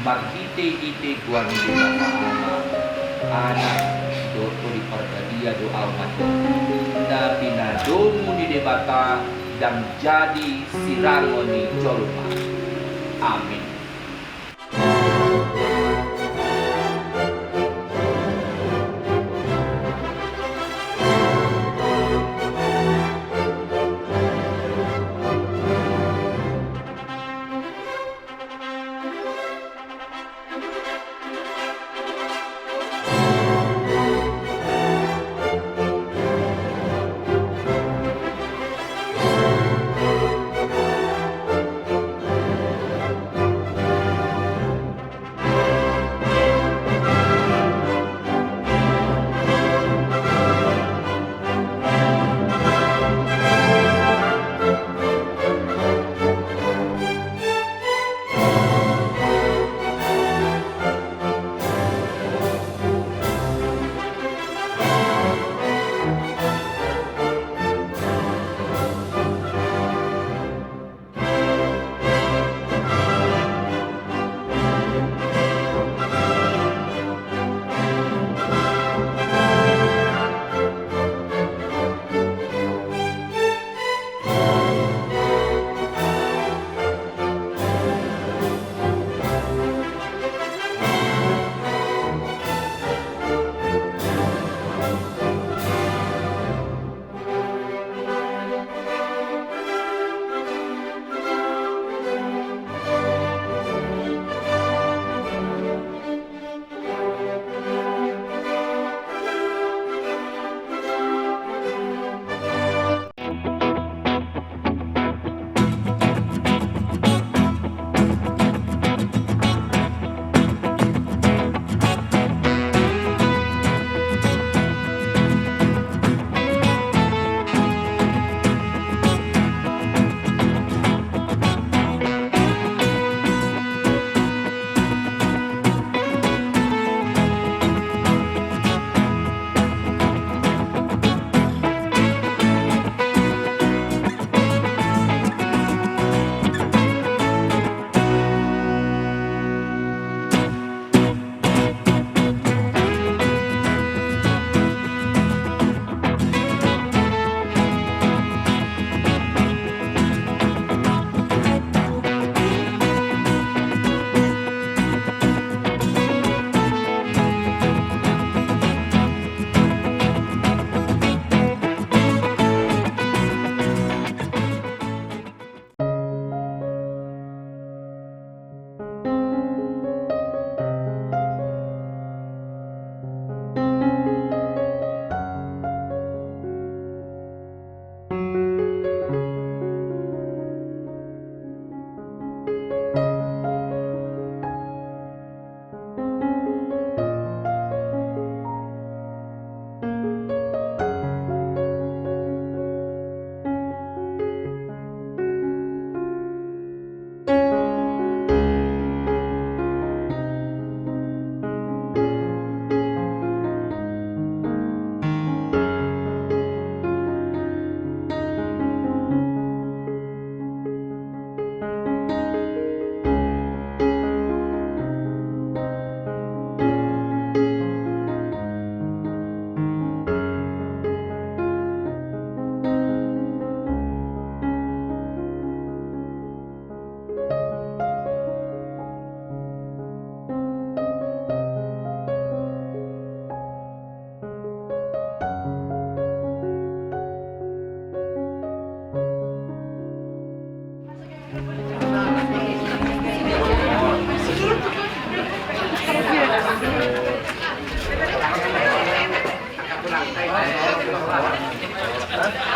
magkite-ite guan di bapa anak doto di pergadia doa mato na pinadomu di debata dan jadi sirangoni jolma. Amin.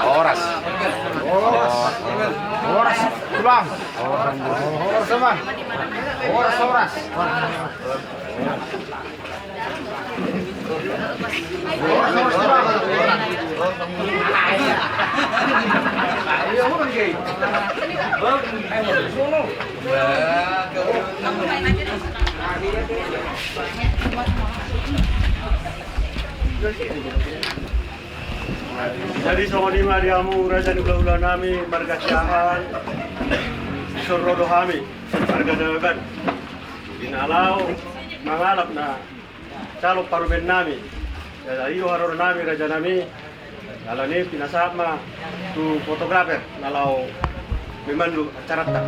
Horas. Horas pulang. Horas sama. Horas. Horas pulang. Ayo orang gay. Jadi songoni mariamu raja ulah nami marga cahan sorrodo hami marga dagan Binalau mangalap na calon paruben nami. Kaya iyo haror nami raja nami. Kalau ini pinasama tu fotografer nalau memandu acara tak.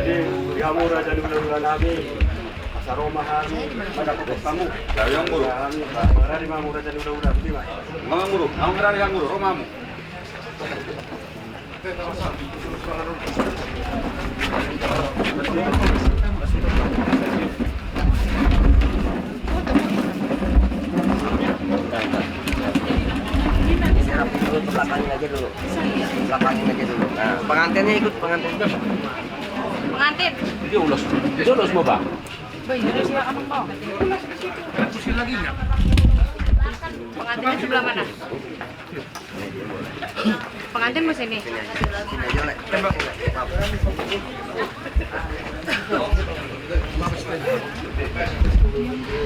Jadi kamu raja di bulan kami, asa Roma kami, pada pokok kamu. Yang guru. Kami, marah kamu raja di bulan di mana? Mga guru, ang karani ang guru, Romamu. Belakangin aja dulu. Belakangin aja dulu. Nah, pengantinnya ikut pengantin. Pengantin. Jadi ulos mo ba? Pengantinnya sebelah mana? Pengantin mau sini. Sini aja, Lek.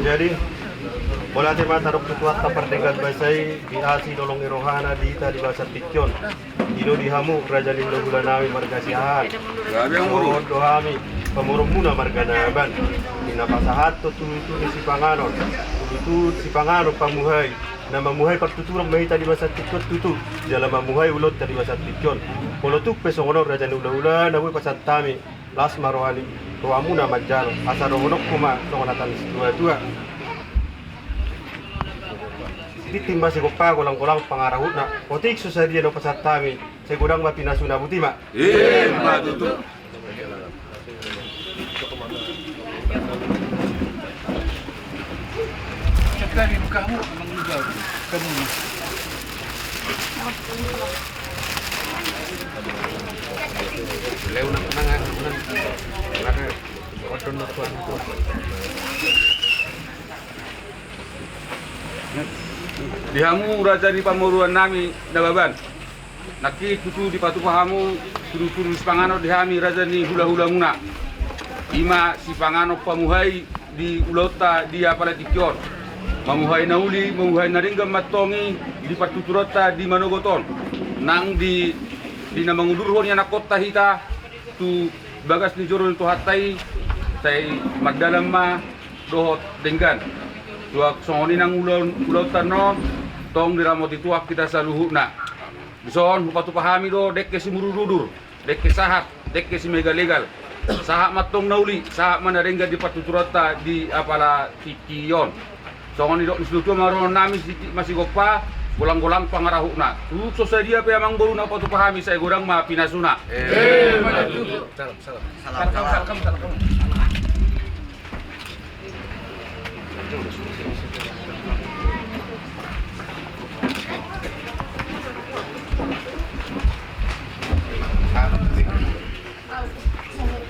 Jadi bola tema taruk ketua perdegat basai di asi dolong irohana di bahasa Tikyon. Ino dihamu raja lindo bulanami margasiahan. Grabe ang guru. Dohami pemurung muna marganaban. Pinapasahat to itu di si panganon. Itu si panganon pamuhay. Na mamuhay pagtuturang mahita di bahasa Tikyon tutu. Dalam mamuhay ulot di bahasa Tikyon. Polotuk pesongono raja ula na pasatami. Las marohani roamuna majalo. Asa rohonok kuma songonatan dua-dua. Titimba si kopa kulang-kulang pangarahut na otik susah dia no pasatami segudang mapinasuna butima. Matutu. Sekali kamu meninggal kamu. Leuna menang karena kodon tuan itu. Dihamu raja di pamuruan nami nababan. Naki tutu di patu pahamu turu-turu sipangano dihami raja ni hula-hula muna. Ima sipangano pamuhai di ulota dia pada Tikyon. Mamuhai nauli, mamuhai naringgam matongi di patuturota di Manogoton. Nang di namangudurhon yang nakota hita tu bagas ni jorol tu hatai tay magdalam ma dohot denggan. Tuak songoni nang ulon tanon tong diramot ituak kita saluhu na. Bison bupatu pahami do dek ke si murududur, dek ke sahat, dek ke si mega legal. Sahak matong nauli, sahak mana rengga di patuturata di apala Tikyon. Songoni dok nislutu maron nami masih gopa golang-golang pangarahu na. Tu sosadia pe amang boru na patu pahami saya gorang ma pinasuna. Salam.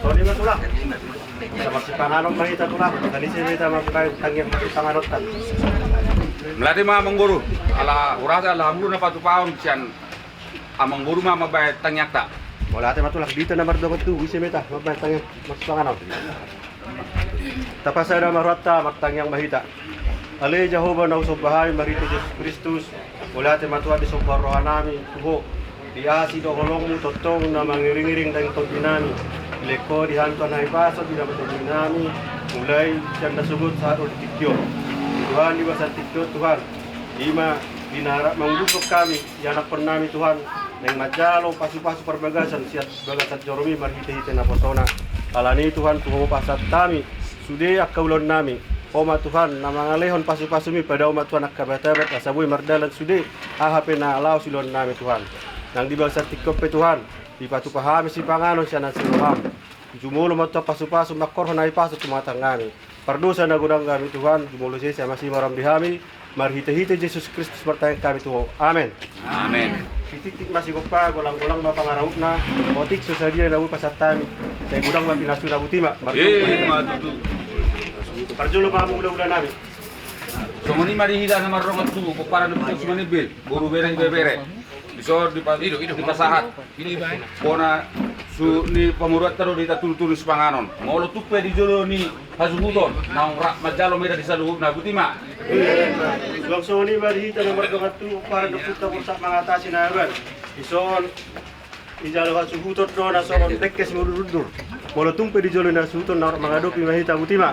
So lima tulang. Sama si panganon mahita tulang. Tadi si mahita magkaya tangyang si panganot tan. Melati mah mengguru. Ala urasa alhamdulillah patu paon sian amang guru mah mabay tangyak tak. Wala ate matulak dito na mardogot tu si mahita magkaya tangyang mas panganon. Tapasada marwata magtangyang mahita. Ale Jehovah na usog bahay marito Jesus Kristus. Wala ate matuwa di sumbar rohanami tuho. Diasi do holong mu totong na mangiring-iring dang tongkinami. Leko dihantuan na ipaso di dapat tongkinami. Mulai siya nasugot sa Tikyon. Tuhan di basa Tikyon Tuhan. Ima dinarap menguduk kami, yanak pernami Tuhan, neng majalo pasu-pasu perbagasan siat bagasat joromi marhite-hite napotona. Alani Tuhan tuho pasat kami, sude akaulon nami. Oma Tuhan nama ngalehon pasu-pasumi pada umat Tuhan akabat-abat asabui mardalan sude ahape na alau silon nami Tuhan. Nang di bangsa tikope Tuhan, di patu pahami si panganon siya nang sinuham. Jumulo mato pasu-pasu makor hanai pasu tumatang kami. Pardosa na gudang kami Tuhan, jumulo siya masih maram dihami. Marhite-hite Yesus Kristus bertanya kami Tuhan. Amin. Amin. Titik masih gopa, golang-golang mapangaraup na. Otik susadia na pasatami. Saya gudang mapinasu na butima. Matutu. Parjulo mahamu udah namin. Sumani marihida sama rongat tu, para nubutu sumani bil, buru bereng bebere. Disor di pasahat. Kona su ni pamuruat taruh di tatul-tulus panganon. Ngolo tupe di jolo ni hasubuton. Nang rak majalo meda di saluhub na butima. Langsung ni marihita na margongat tu para nubuta bursak mengatasi na aban. Ison ijalo hasubuton do na soron tekkes murudur. Molo tumpe di jolo na subuton na mangadopi mahita butima.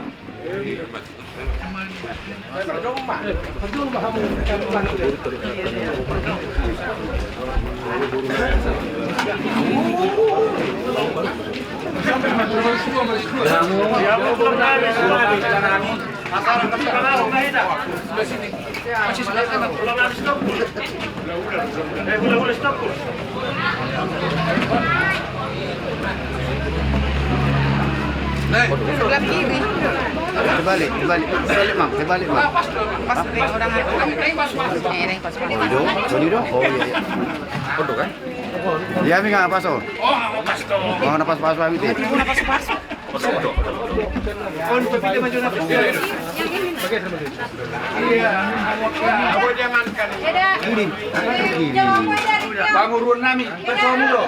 Sebelah kiri. Terbalik, Mang. Pas orang pas. Sini dong. Oh iya. Kodo kan? Dia mi nggak pas oh. Mau napas pas kami tu. Pangurun nami, pesuamu do.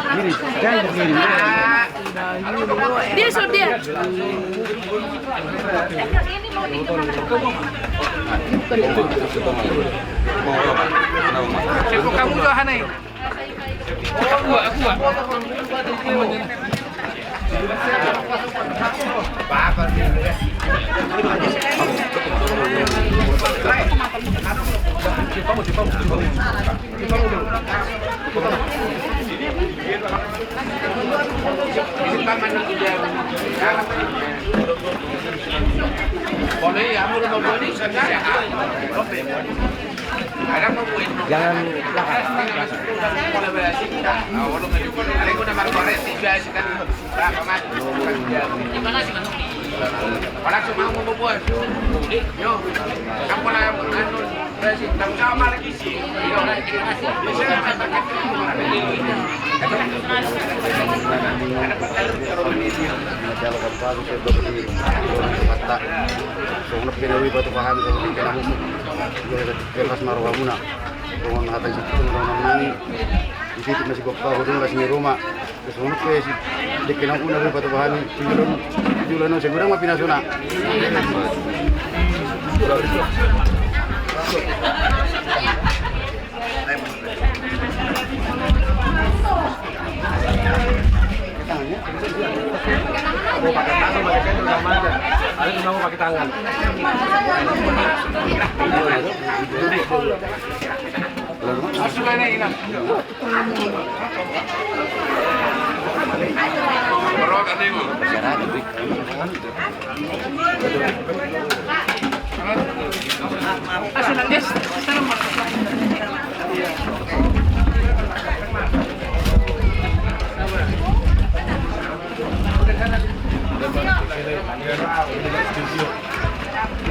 Kiri, jangan ke kiri. Dia suruh dia. Cekuk kamu do hanai. Jangan pinawi batu paham seperti kena hukum kelas marwah muna dengan hati situ dengan nani di situ masih gopah hudung kasih rumah kesunut ke si dekena una batu paham julan segera mah pinasuna pakai tangan.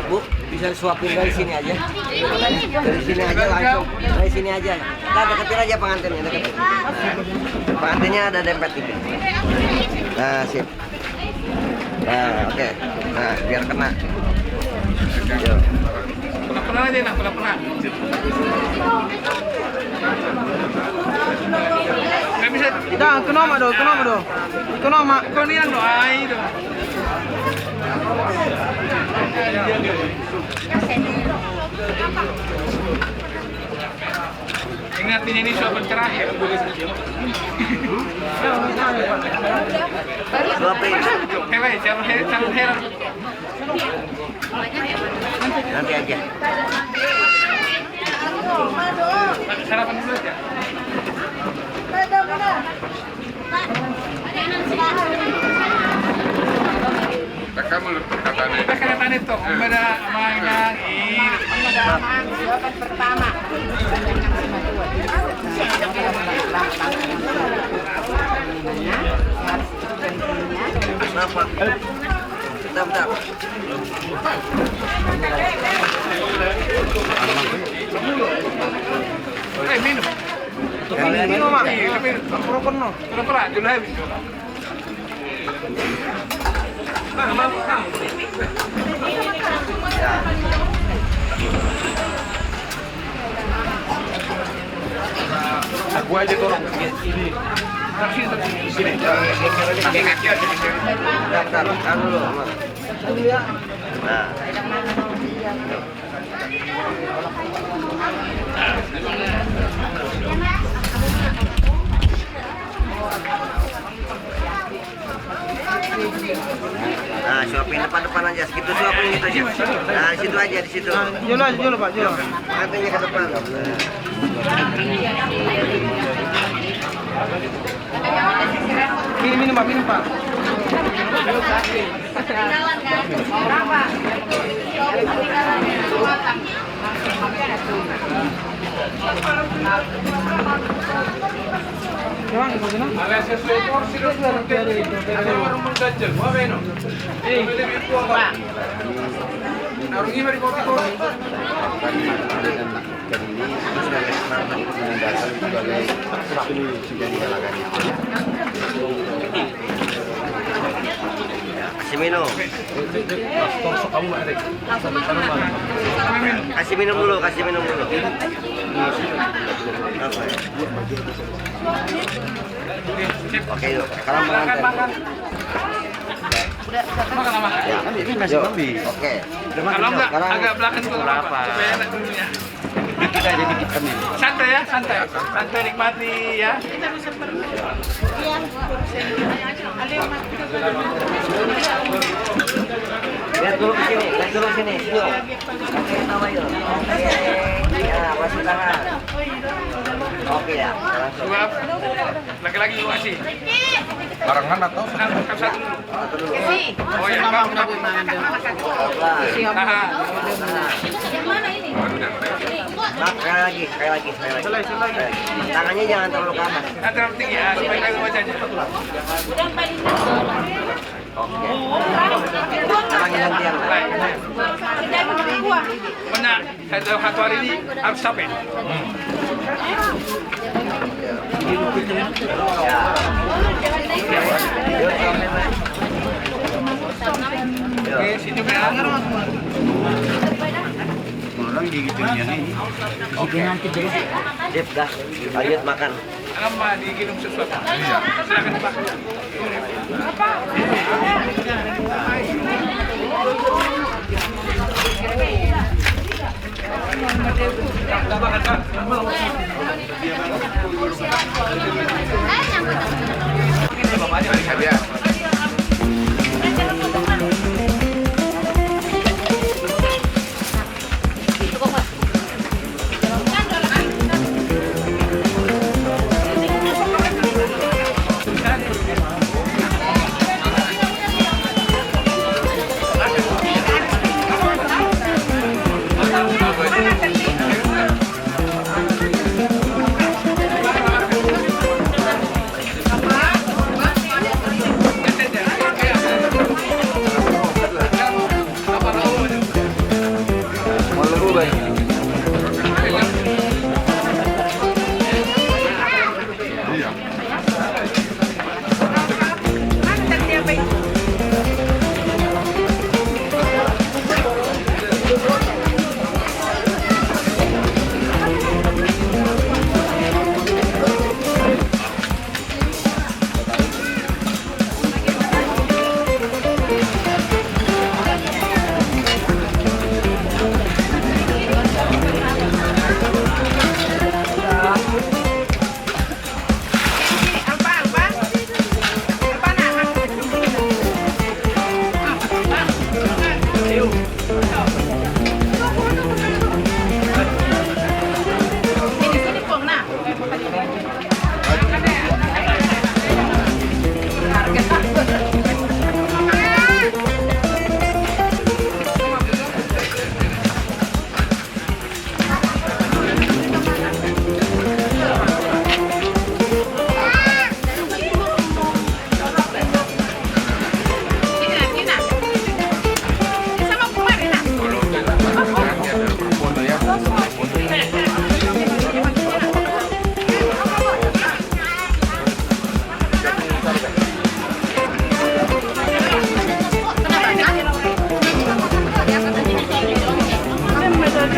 Bu, bisa suapin dari sini aja. Dari sini aja langsung. Dari sini aja. Nah, deketin aja pengantinnya, deketin. Pengantinnya ada dempet gitu. Nah, sip. Nah, oke. Nah, biar kena. Pernah aja nak, pernah. Nggak bisa. Dah, kenapa dong? Kenapa? Kau ni yang doa itu. Ingatin ini suapin terakhir. Suapin. Hebat, jangan heran. Nanti aja. Sarapan dulu aja. Kakak itu, umbada mainan ini. Sarapan pertama. Kenapa? Bentar. Minum. Minum, Mak. Rokok no. Pura-pura, dulu habis. Aku aja tolong. Sini. Bentar, kan dulu, Mak. Nah. Nah, suapin depan-depan aja, segitu suapin gitu aja. Nah, di situ aja, di situ. Jual Pak, jual. Angkatnya ke depan. Minum Pak, minum Pak. Memang itu benar. Ada sesuatu porsi dulu. Ada warung menggajal. Wah, beno. Lebih tua Pak. Narungi mari kopi. Dan ini sudah menandakan sebagai sudah digalakannya. Kasih minum. Kasih minum dulu. Oke, yuk. Sekarang makan. Makan. Ini masih babi. Oke. Kalau enggak Sekarang agak belakang juga berapa? Supaya enak dulunya. Dikit aja dikit kami. Santai ya, santai. Santai nikmati ya. lihat dulu ke sini. Yuk. Oke, tawa yuk. Oke. Ya, masuk tangan. Oke ya. Langsung. Suap. Lagi-lagi gua kasih. Barengan atau Satu dulu. Satu dulu. Oh ya, Bang. Tahan. Nah, sekali lagi. Tangannya jangan terlalu ke atas. Terlalu tinggi ya, supaya kagak wajahnya. Oke. Tangannya gantian. Benar, satu hari ini harus sampai. Ya. Oke, sini benar. Orang gigitin ini. Oke. Sip dah. Lanjut makan. Lama digiling sesuatu. Silakan Pak.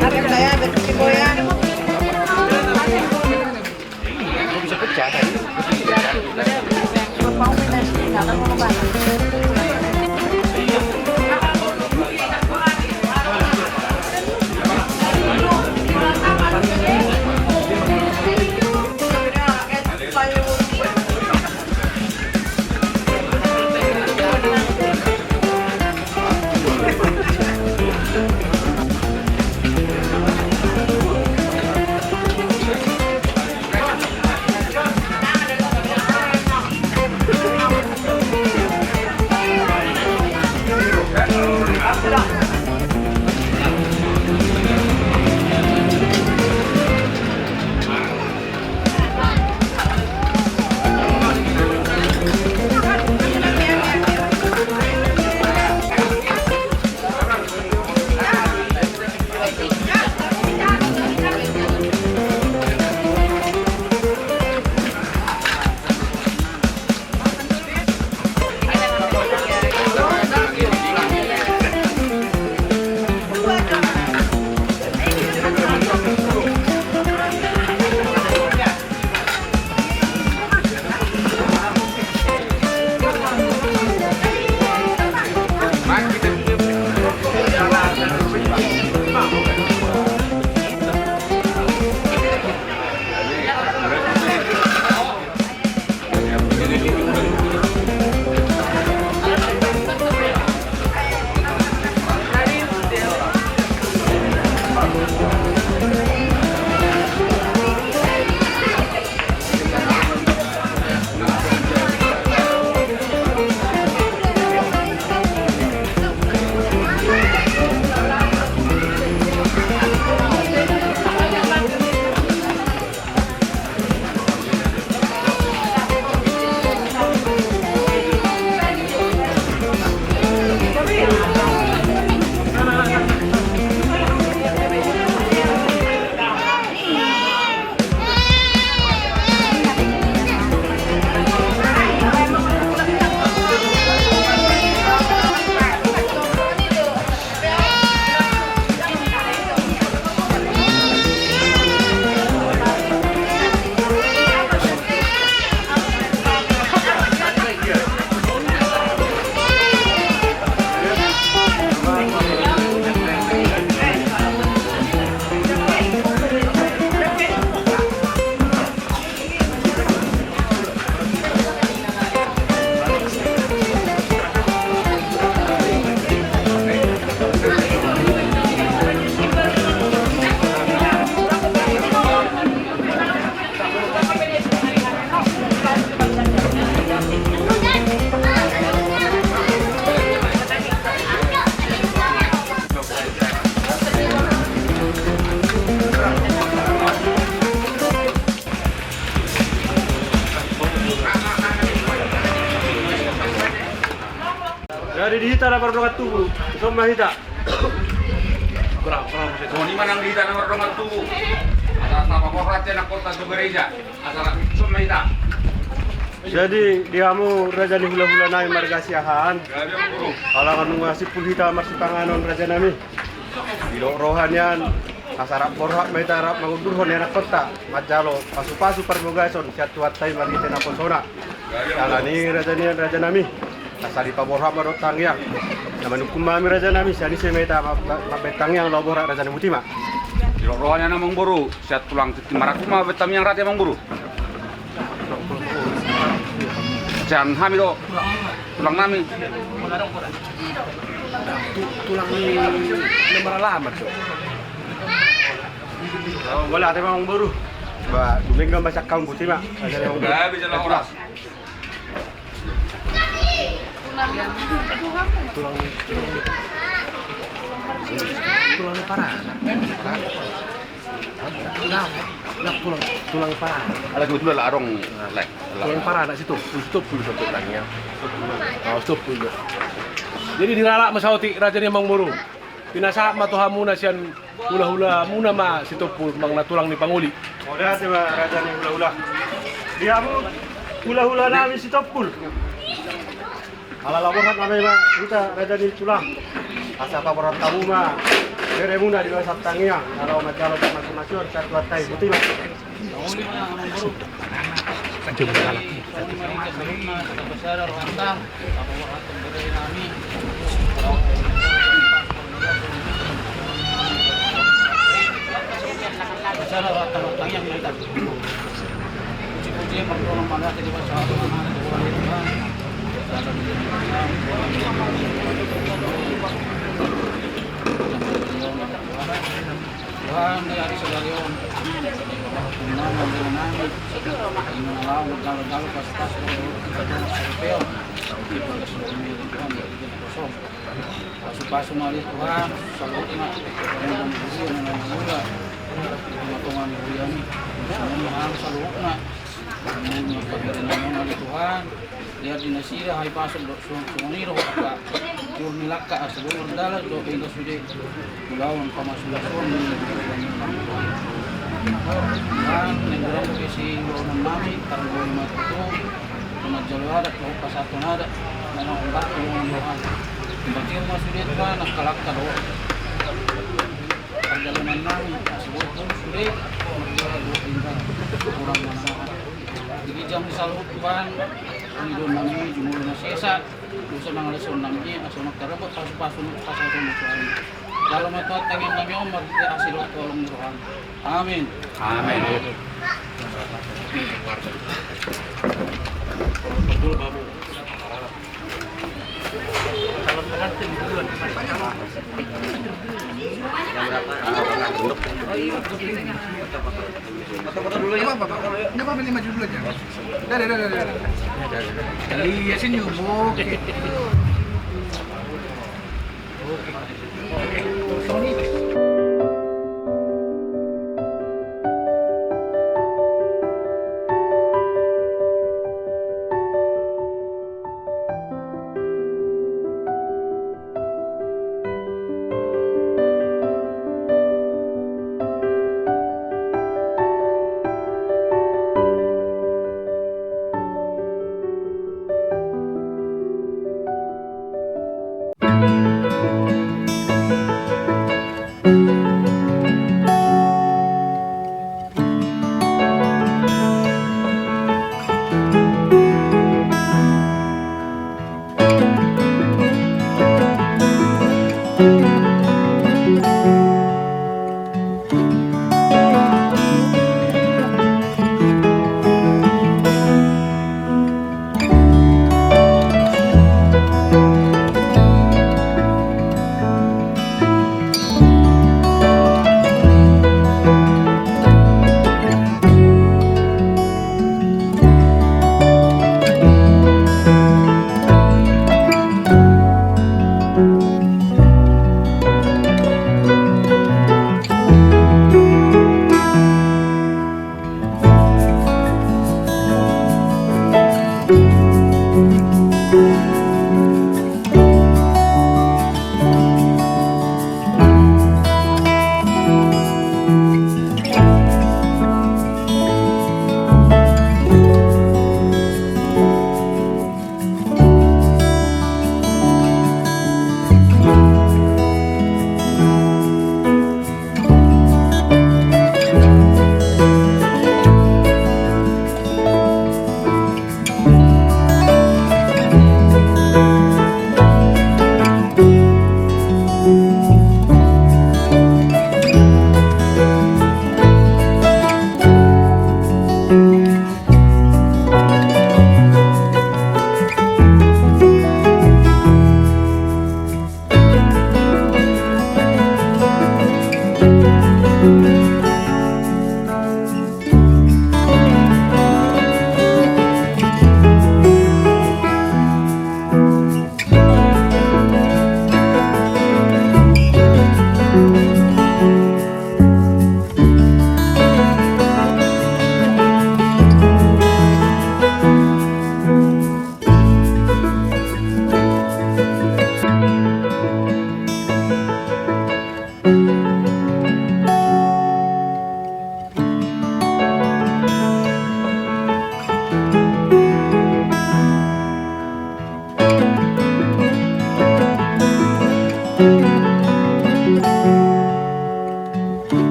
Harap saya betul si Boya. Bisa pecah tadi. Dari dihita na pardongat tubuh. Semua hita. Kurang. So, ni manang dita ng marunong tubo. Asa sa paparat na kota sa gereja. Asa sumita. Jadi diamu raja ni hula-hula nami margasiahan. Grabe ang guru. Alangan nungasip pulhita masih panganon raja nami. Bilo rohanian asarap borhak maitarap mangudurhon enak kota. Majalo pasu-pasu perbogason siatuat tay margite na posona. Alani raja nami. Asali paborhak marotang yang. Naman hukum mami raja nami sani semeta mabetang yang laborak raja nami mutima. Bilo rohanya namang buru. Siat tulang marakuma betam yang rati namang buru. Jangan hamil tulang nami. Tulang ni nomor alamat so. Wala tayo mga buru. Ba, duming na masak kaun buti ma. Grabe dyan lang oras. Tulang parah. Tulang parah. Alas dua lah arong lek. Tulang parah nak situ. Stop dulu satu langnya. Oh, stop dulu. Jadi diralak masauti raja ni mang buru. Pinasa matuhamu na siyan hula-hula muna ma situpul mang natulang ni panguli. Udah sih raja ni hula-hula. Dia mu hula-hula namin si Topul. Ala laboran kami ma kita raja ni tulang. Asa pa borat tamu ma. Seremuna di bawah Sabtangia, kalau macam masuk satu atai putih mas. Tuhan dari segalian nama mengenai mengalau galau pastas Tuhan pasu-pasu mali Tuhan salut ingat dengan usia dengan muda potongan usia ini semua harus salutna dengan Tuhan lihat dinasira hai pasal sumoni roh ka jurni lakka sebelum berdala do itu sudah melawan pamasulan dan negara kesi lonan mami karbo matu sama jalur ko pasatonada nang ubat ko Tuhan batir masulit ba nakalakka do perjalanan nami sebelum sudah kurang mana jadi jam salut Tuhan Ido nami jumur nasesa dosa mangalason nami asal makarabot pasu-pasu pasal musuhan kalau mata tangin nami omar kita hasil tolong Tuhan amin Amin. Foto-foto dulu ya. Enggak apa-apa, ini maju dulu aja. Dah. Iya sih nyubuk.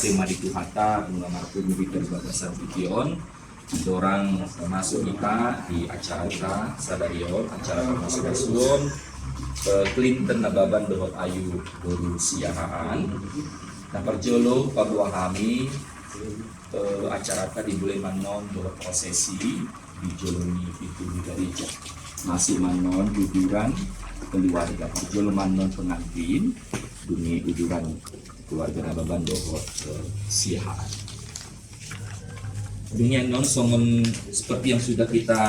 sema di Tuhata mengamar pun di Bagasan Bikion orang masuk kita di acara kita sadarion acara masuk asuon Clinton nababan dohot ayu doru siahaan nah perjolo pabuah kami acara di bulan manon dohot prosesi di joloni itu di gereja masih manon uduran keluarga perjolo manon pengantin dunia uduran keluarga nababan dohot siahaan dunia non songon seperti yang sudah kita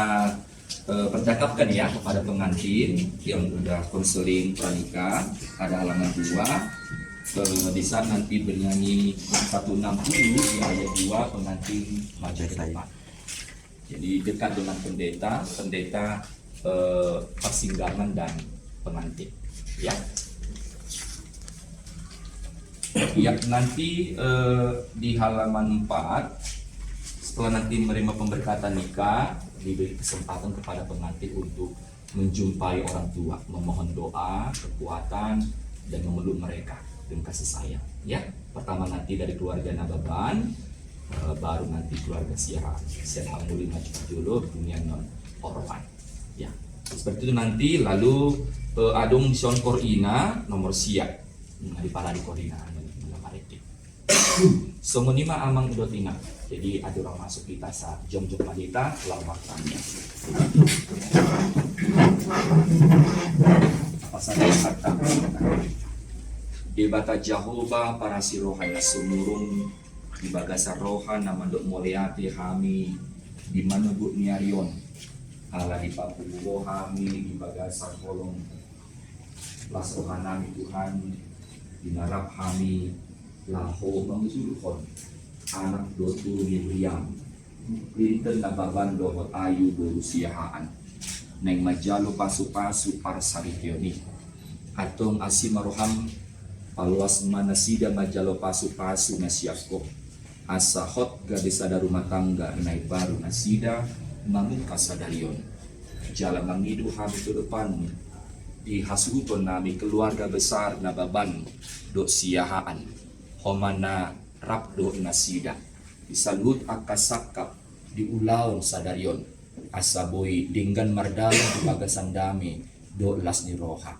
percakapkan ya kepada pengantin yang udah konseling pranikah ada halaman 2 di saat nanti bernyanyi 160 di ayat 2 pengantin maju ke depan. Jadi dekat dengan pendeta persinggahan dan pengantin ya. Ya nanti di halaman 4 setelah nanti menerima pemberkatan nikah, diberi kesempatan kepada pengantin untuk menjumpai orang tua, memohon doa, kekuatan, dan memeluk mereka dengan kasih sayang. Ya, pertama nanti dari keluarga Nababan, baru nanti keluarga Siapa Muli Maju Jolo, dunia non Oropan. Ya, seperti itu nanti. Lalu adung Sion Korina nomor siap di Paradi Korina Maritim. Songonima amang udotina. Jadi ada orang masuk kita saat jom-jom wanita lama tanya. Pasal kata debata Jehovah para sirohaya sumurung di bagasa rohan nama dok moleati kami di mana bu niarion ala di papulo kami di bagasa kolong las rohanami Tuhan di narap kami laho mengusuluhon anak dotu Miriam Clinton nababan dohot ayu berusiahaan neng majalo pasu-pasu parsaritioni atong asimaroham paluas manasida majalo pasu-pasu nasiako asahot gadesada rumah tangga nai baru nasida mamuka sadarion jalan mangidu kami ke depan di hasuton nami keluarga besar nababan do siahaan homana Rabdo nasida disalut akasakap di ulaun sadarion asaboi dengan mardalan di bagasan dami do las ni roha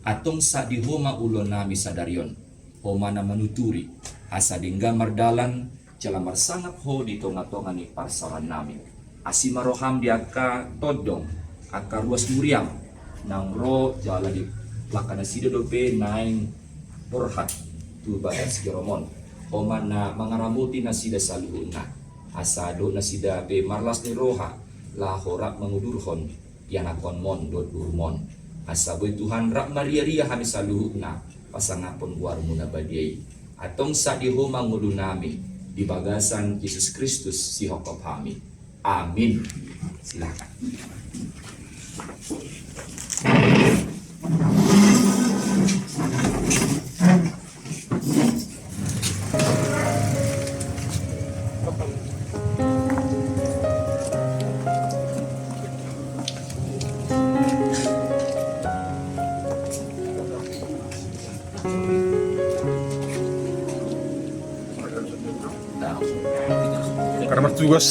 atong sa di homa ulon nami sadarion homa na manuturi asa dengan mardalan jalamar sangap ho di tonga-tonga ni parsawan nami asimaroham di aka todong aka ruas muriam nang ro jala di lakana sida do be naing borhat tu bagas geromon Oman na mangaramuti na sida sa luhuna asado na sida be marlas ni roha la horak mengudurhon yanakon mon do durmon asaboy Tuhan rak maria-ria kami sa luhuna pasangapon warmu na badiay atong sa dihoma ngulunami di bagasan Yesus Kristus si hokop kami amin. Silakan. Karena bertugas.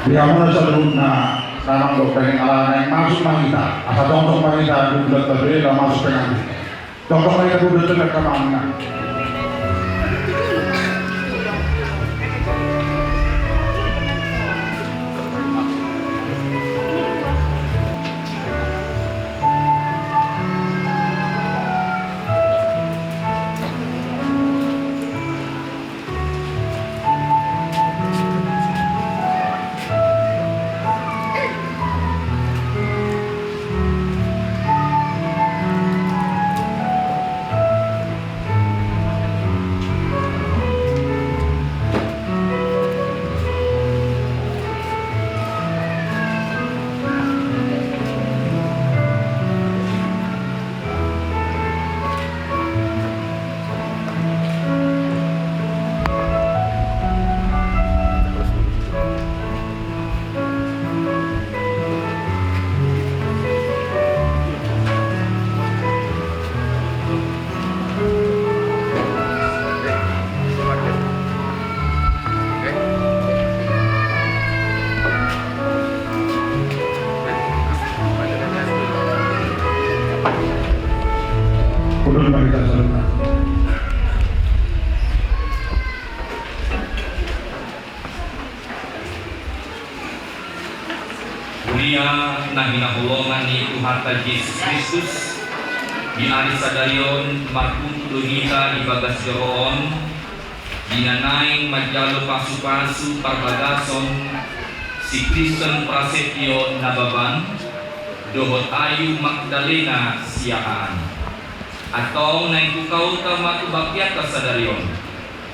Dia muna sa loob na sarang dokter yang ala yang masuk kita, asa dongdong kita duduk terdiri dalam masuk pengantin. Dongdong kita duduk terdiri kemana? jumpa kita selanjutnya. Mulia nahinahulongan ni Tuhan Yesus Kristus di ari sadarion markutu dohita di bagas joroon dinanaing majalo pasu-pasu parbagason si Kristen Prasetyo Nababan dohot Ayu Magdalena siaan atau naing kukau tamatu bakyat kasadarion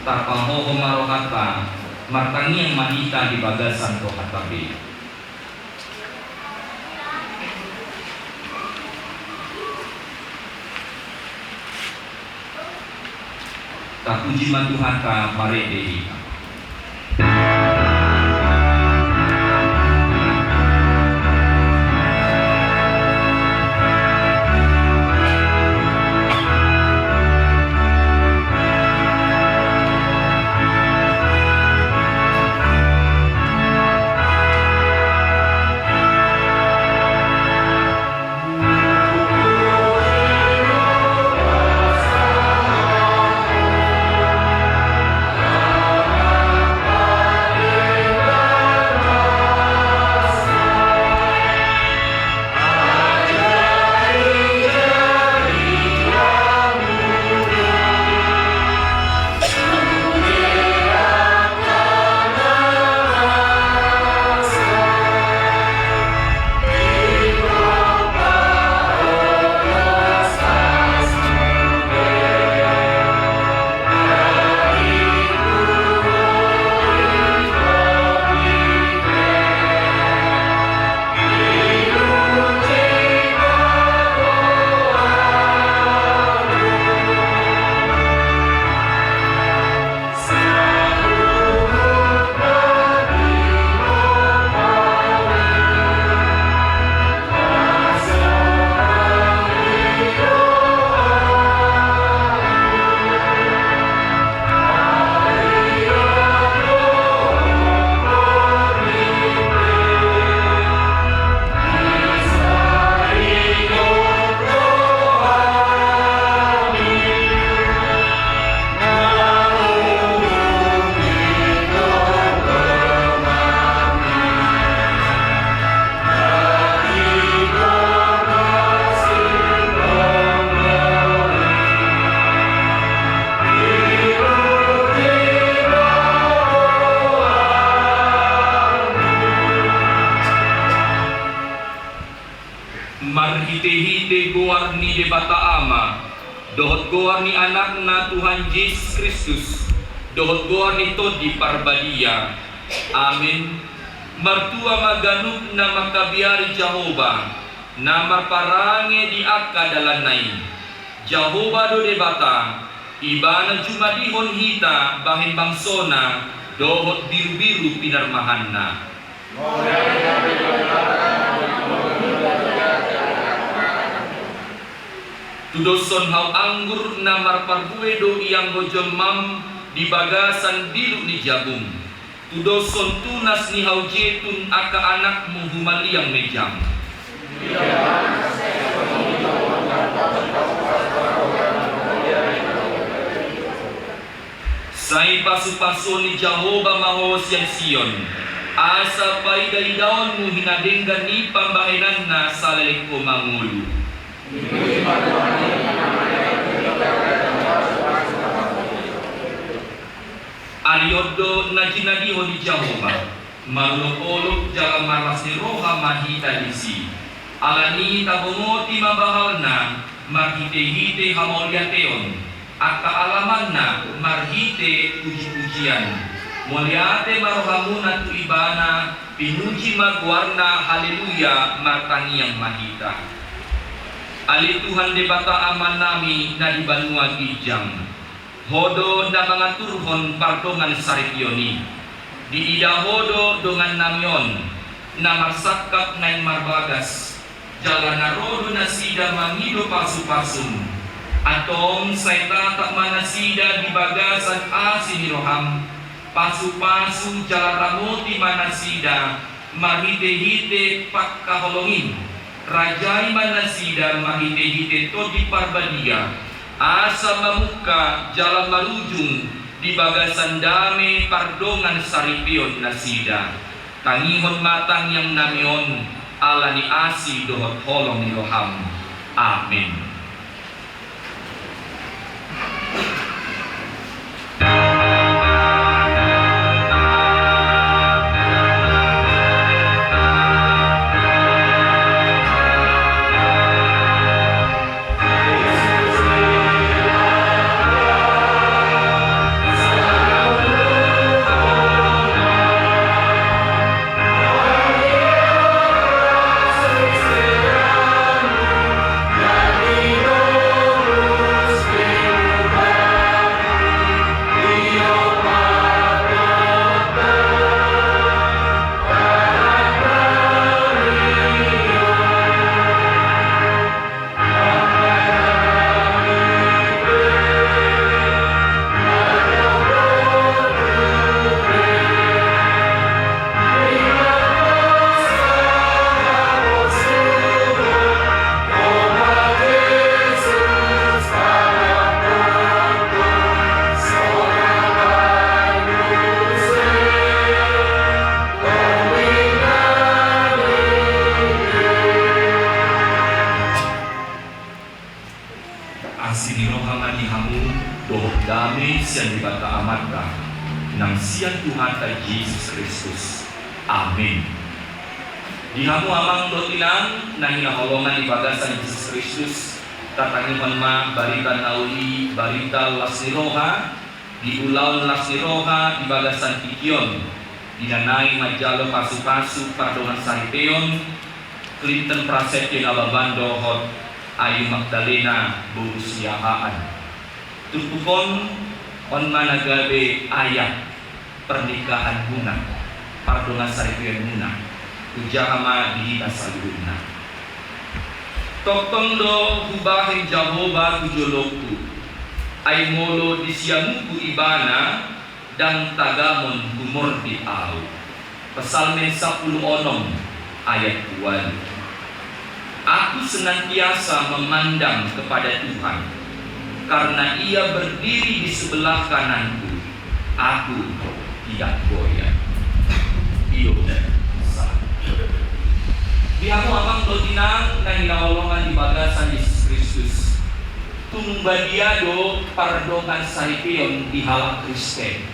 tapahoho marohata martangiang manita di bagasan rohatabe. Puji Tuhan ka mare dehi. Marhite-hite goar ni debata ama, dohot goar ni anak na Tuhan Yesus Kristus, dohot goar ni Todi Parbadia. Amin. Martua maganuk na makabiar Jehovah, na marparange di akka dalanay. Jehovah do debata, ibana jumadihon hita bahin bangsona, dohot biru-biru pinarmahanna. Tudoson hau anggur na marparbuedo iyang bojol mam di bagasan bilu ni jabung. Tudoson tunas ni hau jetun aka anakmu humaliang mejam. Sai pasu-pasu ni Jehovah mahos yang Sion. Asa paidai daunmu hinadenggan ni pambahinan na salaleko mangulu. Ariodo najinadiho di Jehovah, marulok-olok jalan maras ni roha mahita disi. Alani tabungoti mabahalna, marhite-hite hamoliateon. Aka alamanna, marhite puji-pujian. Moliate marohamuna tu ibana, pinuji magwarna haleluya martangiang mahita. Ali Tuhan debata aman nami na di Banua Gijang. Hodo na mga turhon pardongan sarikyoni. Di ida hodo dongan namyon na marsakap na marbagas. Jalan na rodo na sida mangido pasu-pasum. Atong say tatak manasida di bagasan asin roham. Pasu-pasu jalan ramoti manasida. Mahite-hite pagkaholongin. Rajai manasida mahite-hite Todi Parbadia, asa memuka jalan marujung di bagasan dame pardongan saripion nasida tangihon matang yang namion ala ni asi dohot holong ni roham. Amin. Asini rohama di hamu doh damai sian dibata amarga nang sian Tuhan ta Yesus Kristus. Amin. Di hamu amang dotinan nang hinaholongan di bagasan Yesus Kristus tatangiman ma barita nauli barita lasni roha di ulaun lasni roha di bagasan Kikion dinanai majalo pasu-pasu pardongan saripeon Clinton Prasetyo Nababando hot Ayu Magdalena Burusiahaan Tupukon on managabe ayat pernikahan muna pardongan saripian muna ujama dihita saluna toktondo hubahin Jehovah tujoloku ay molo disiamuku ibana dan tagamon humor di au Pesalmen 10 ayat 2. Aku senantiasa memandang kepada Tuhan, karena Ia berdiri di sebelah kananku. Aku tidak goyah. Iyo dan Bihamu amang dotinang na hinaholongan di bagasan Yesus Kristus. Tumbadiado pardongan saripion di halak Kristen.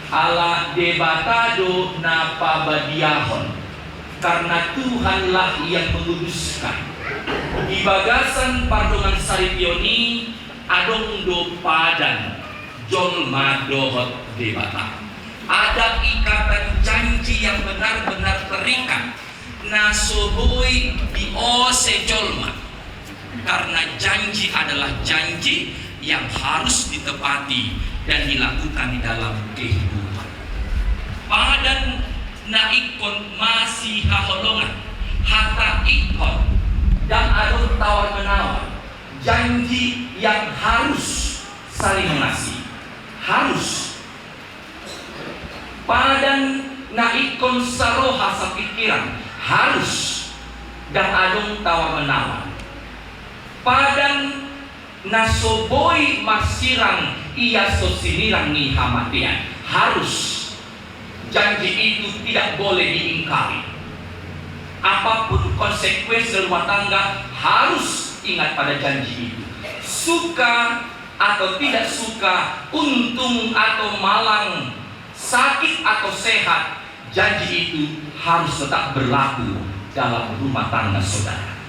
Ala debatado na pabadiahon. Karena Tuhanlah yang menguduskan. Di bagasan pardongan saripioni adong do padan jolma dohot debata. Ada ikatan janji yang benar-benar terikat nasohoi di ose jolma. Karena janji adalah janji yang harus ditepati dan dilakukan di dalam kehidupan. Padan na ikon masih haholongan hata ikon dan adon tawar menawar janji yang harus saling mengasihi harus padan na ikon saroha sapikiran harus dan adon tawar menawar padan na soboi masirang ia sosinirang ni hamatian harus. Janji itu tidak boleh diingkari. Apapun konsekuensi rumah tangga harus ingat pada janji itu. Suka atau tidak suka, untung atau malang, sakit atau sehat, janji itu harus tetap berlaku dalam rumah tangga saudara.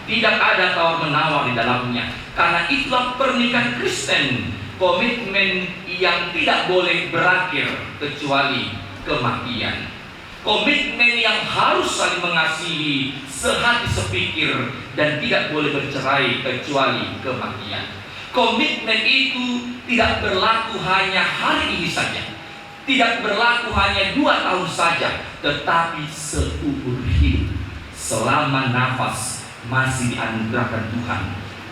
Tidak ada tawar-menawar di dalamnya. Karena itulah pernikahan Kristen, komitmen yang tidak boleh berakhir kecuali kematian. Komitmen yang harus saling mengasihi, sehati sepikir, dan tidak boleh bercerai kecuali kematian. Komitmen itu tidak berlaku hanya hari ini saja, tidak berlaku hanya 2 tahun saja, tetapi seumur hidup, selama nafas masih dianugerahkan Tuhan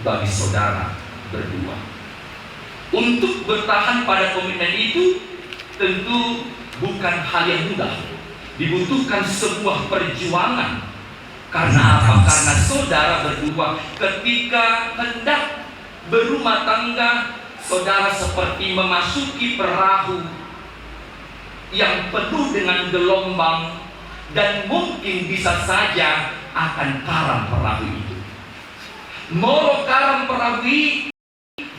bagi saudara berdua. Untuk bertahan pada komitmen itu tentu bukan hal yang mudah. Dibutuhkan sebuah perjuangan. Karena apa? Karena saudara berdua ketika hendak Berumah tangga, saudara, seperti memasuki perahu yang penuh dengan gelombang, dan mungkin bisa saja akan karam perahu itu. Moro karam perahu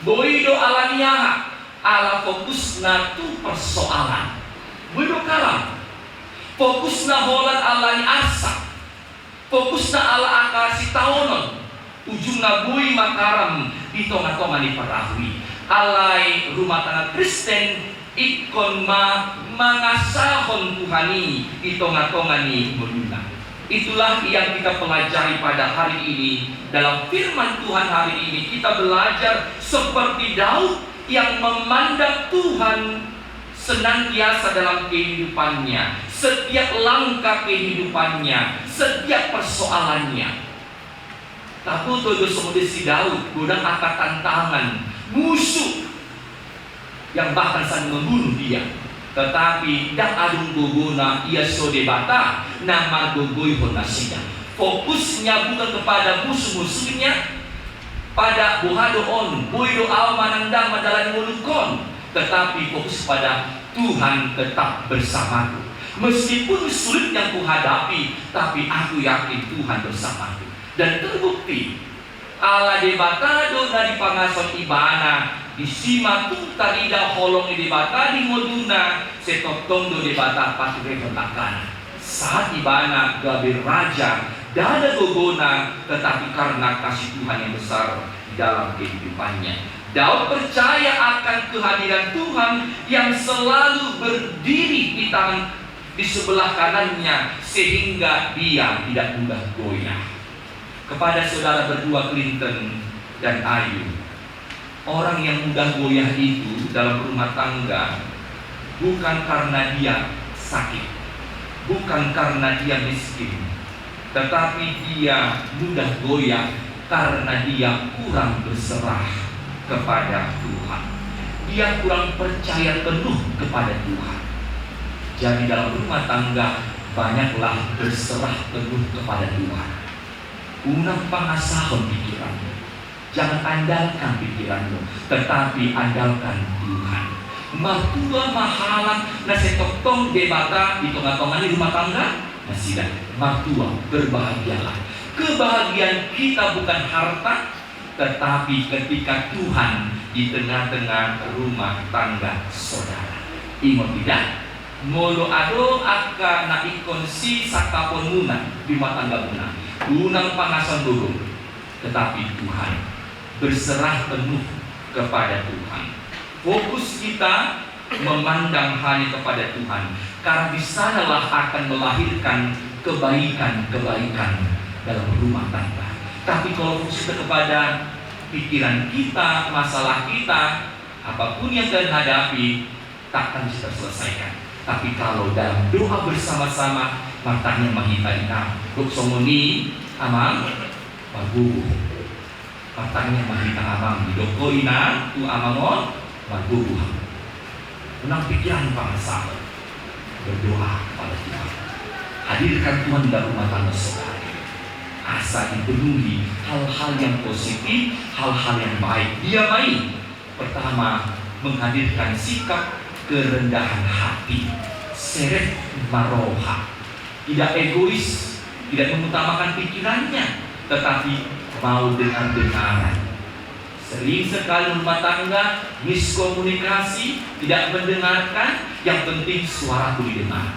boido alaniaha ala fokusna tu persoalan. Boido karam fokusna holan alani asa, fokusna ala akasi taonon, ujungna bui makaram di tonga-tonga di perahu. Alai rumah tangga Kristen ikon mangasahon Tuhani di tonga-tonga ni moduna. Itulah yang kita pelajari pada hari ini. Dalam firman Tuhan hari ini kita belajar seperti Daud yang memandang Tuhan senantiasa dalam kehidupannya, setiap langkah kehidupannya, setiap persoalannya. Tapi itu semudah si Daud godang akan tantangan musuh yang bahkan saling membunuh dia. Tetapi dak adung gogona ia sodebata nama gogoi honasinya. Fokusnya bukan kepada musuh-musuhnya, pada buhado on boido al manandang madalani mulukon, tetapi fokus pada Tuhan tetap bersamaku. Meskipun sulit yang kuhadapi, tapi aku yakin Tuhan bersamaku. Dan terbukti ala debatado dari pangason ibana disima tu tarida holong debata di moduna setotong do debata patuhe kontakana. Saat ibana gabir raja dada gogona, tetapi karena kasih Tuhan yang besar dalam kehidupannya, Daud percaya akan kehadiran Tuhan yang selalu berdiri di sebelah kanannya, sehingga dia tidak mudah goyah. Kepada saudara berdua Clinton dan Ayu, orang yang mudah goyah itu dalam rumah tangga bukan karena dia sakit, bukan karena dia miskin, tetapi dia mudah goyah karena dia kurang berserah kepada Tuhan. Dia kurang percaya penuh kepada Tuhan. Jadi dalam rumah tangga banyaklah berserah penuh kepada Tuhan. Unang pangasahon pikiranmu. Jangan andalkan pikiranmu, tetapi andalkan Tuhan. Matua mahalan nasetotong debata di tengah-tengah di rumah tangga. Masih dah matua berbahagialah. Kebahagiaan kita bukan harta, tetapi ketika Tuhan di tengah-tengah rumah tangga saudara. Ingat tidak? Molo ado aka na ikonsi sakapon muna di rumah tangga muna. Unang pangasan burung, tetapi Tuhan, berserah penuh kepada Tuhan. Fokus kita memandang hanya kepada Tuhan, karena di sanalah akan melahirkan kebaikan-kebaikan dalam rumah tangga. Tapi kalau fokus kita kepada pikiran kita, masalah kita, apapun yang kita hadapi, takkan bisa terselesaikan. Tapi kalau dalam doa bersama-sama, matanya mahita ina, somoni amang magugu. Matanya mahita amang didoko ina, tu amangon magugu. Menang pikiran bangsa, berdoa kepada Tuhan. Hadirkan Tuhan dalam rumah tangga saudara. Asa dipenuhi hal-hal yang positif, hal-hal yang baik. Dia baik. Pertama, menghadirkan sikap kerendahan hati, seret maroha, tidak egois, tidak mengutamakan pikirannya, tetapi mau dengan benaran. Sering sekali rumah tangga miskomunikasi, tidak mendengarkan. Yang penting suaraku didengar,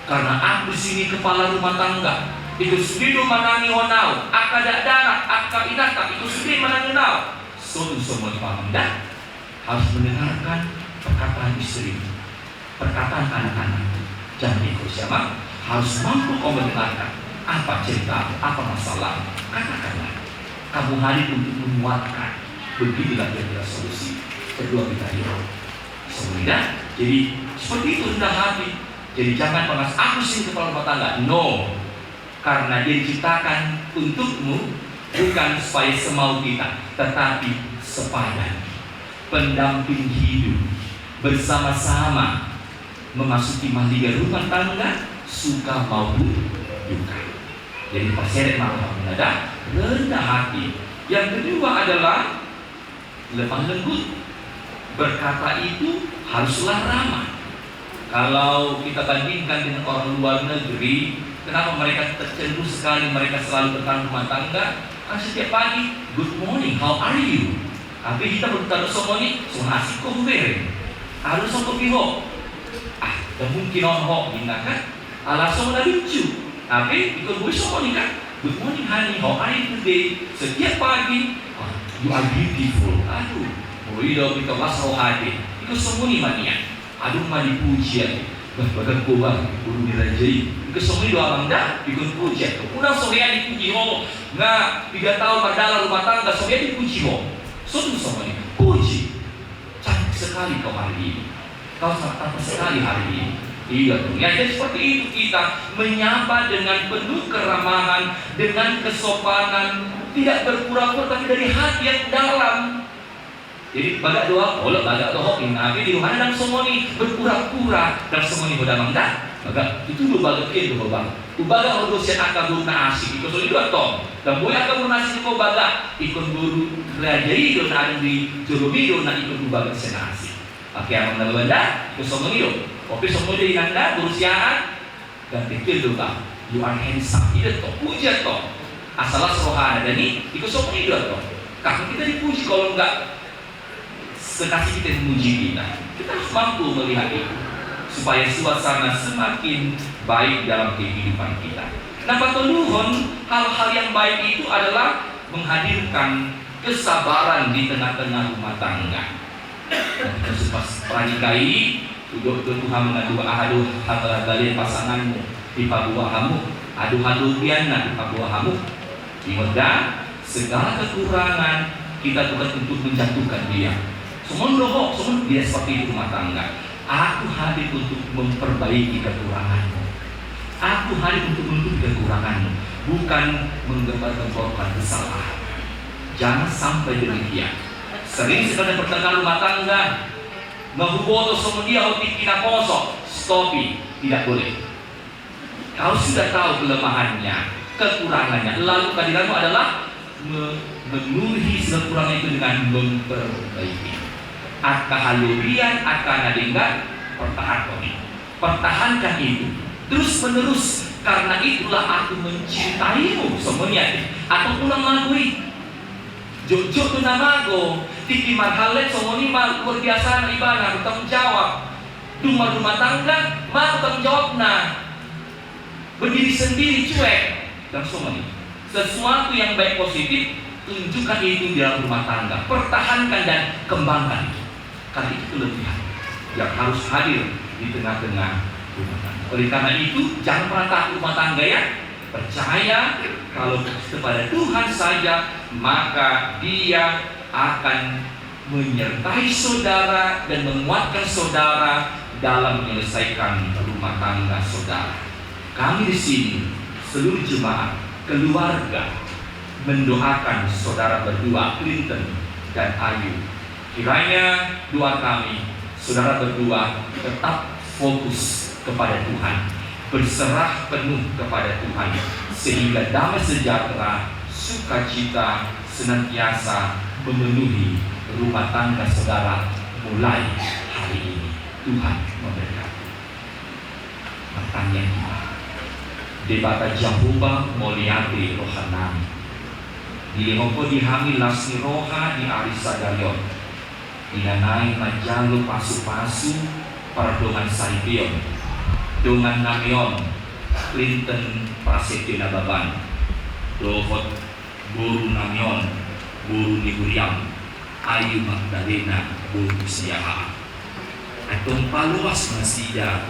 karena aku di sini kepala rumah tangga. Itu sudido manangi honau, aka dadak, aka inata, itu sudido manangi honau. Sunu semua pamanda harus mendengarkan perkataan istri, perkataan anak-anak. Jangan ikut siapa, harus mampu kau mendengarkan apa cerita, apa masalah. Katakanlah, kamu hadir untuk menguatkan. Beginilah kira-kira solusi. Kedua kita hidup. Semudah. Jadi seperti itu rendah hati. Jadi jangan pengas aku sih kepala rumah tangga. No, karena dia diciptakan untukmu, bukan supaya semau kita, tetapi sepadan, pendamping hidup, bersama-sama memasuki mahligai rumah tangga, suka maupun duka. Jadi paseret malam mendadak rendah hati. Yang kedua adalah lemah lembut. Berkata itu haruslah ramah. Kalau kita bandingkan dengan orang luar negeri, kenapa mereka tercenderung sekali, mereka selalu bertahan rumah tangga? Karena setiap pagi, good morning, how are you? Tapi kita bertaruh semua ini, so nasi kok bere. Harus sama pihok. Dan mungkin orang kan, alasan udah lucu. Tapi ikut gue semua ini kan, good morning honey, how are you today? Setiap pagi, you are beautiful. Aduh, udah kita masuk hati. Ikut semua ini mania. Aduh mah dipuji. Bahkan gua guru dirajai. Ikut semua ini doa bangda, ikut puji. Udah soalnya dipuji ho. Nggak 3 tahun padahal rumah tangga soalnya dipuji ho. Suatu semua ini puji. Cantik sekali kau hari ini. Kau sangat sekali hari ini. Iya dong. Ya jadi seperti itu kita menyapa dengan penuh keramahan, dengan kesopanan, tidak berpura-pura tapi dari hati yang dalam. Jadi baga doa, oleh baga doa nabi di rumah dan semua ini berpura-pura dan semua ini udah mangga. Baga itu dua baga kian dua baga. Baga urusan akal guru nasi itu soal dua tom. Dan boleh akal guru nasi itu baga ikut guru pelajari dan ada di jurubiru dan ikut guru baga senasi. Oke, yang mana benda itu semua itu. Oke, semua dari anda berusiaan dan pikir juga, you are handsome. Itu toh, puji toh. Asalah rohani dan ini ikut semua itu toh. Karena kita dipuji kalau enggak sekasih kita memuji kita harus mampu melihat itu supaya suasana semakin baik dalam kehidupan kita. Nah, patuluhon hal-hal yang baik itu adalah menghadirkan kesabaran di tengah-tengah rumah tangga. Dan pas pranikai, Tuhan mengadu ahadu hatara kalian pasanganmu di pabuahamu, adu-adu piana di pabuahamu. Di mudah segala kekurangan kita bukan untuk menjatuhkan dia. Semua loh, semua dia seperti itu rumah tangga. Aku hadir untuk memperbaiki kekuranganmu. Aku hadir untuk menutupi kekuranganmu, bukan menggembar-gemborkan kesalahan. Jangan sampai demikian. Sering sekali pertengkaran rumah tangga, ngehuboto sama dia otik kita kosong, stopi, tidak boleh. Kau sudah tahu kelemahannya, kekurangannya, lalu kehadiranmu adalah memenuhi kekurangan itu dengan memperbaiki. Akahalurian akan adinggan pertahankan itu terus menerus, karena itulah aku mencintaimu semuanya. Atau pulang magui jojo tu namago tiki marhalet somoni mal luar biasa ibadah bertanggung jawab rumah tangga mal bertanggung jawab berdiri sendiri cuek dan semuanya. Sesuatu yang baik positif tunjukkan itu di dalam rumah tangga, pertahankan dan kembangkan. Karena itu kelebihan yang harus hadir di tengah-tengah rumah tangga. Oleh karena itu jangan pernah takut rumah tangga ya. Percaya kalau kepada Tuhan saja, maka Dia akan menyertai saudara dan menguatkan saudara dalam menyelesaikan rumah tangga saudara. Kami di sini seluruh jemaat keluarga mendoakan saudara berdua Clinton dan Ayu. Kiranya doa kami, saudara berdua tetap fokus kepada Tuhan, berserah penuh kepada Tuhan, sehingga damai sejahtera, sukacita senantiasa memenuhi rumah tangga saudara mulai hari ini. Tuhan memberkati. Pertanyaan kita, debata Jehovah moliati rohanami dilihoko dihami lasni roha di arisadalion dinanai majalo pasu-pasu pardongan saripion dongan namion Clinton Prasetyo Nababan dohot guru namion guru niguriam Ayu Magdalena guru siaha atong paluas masida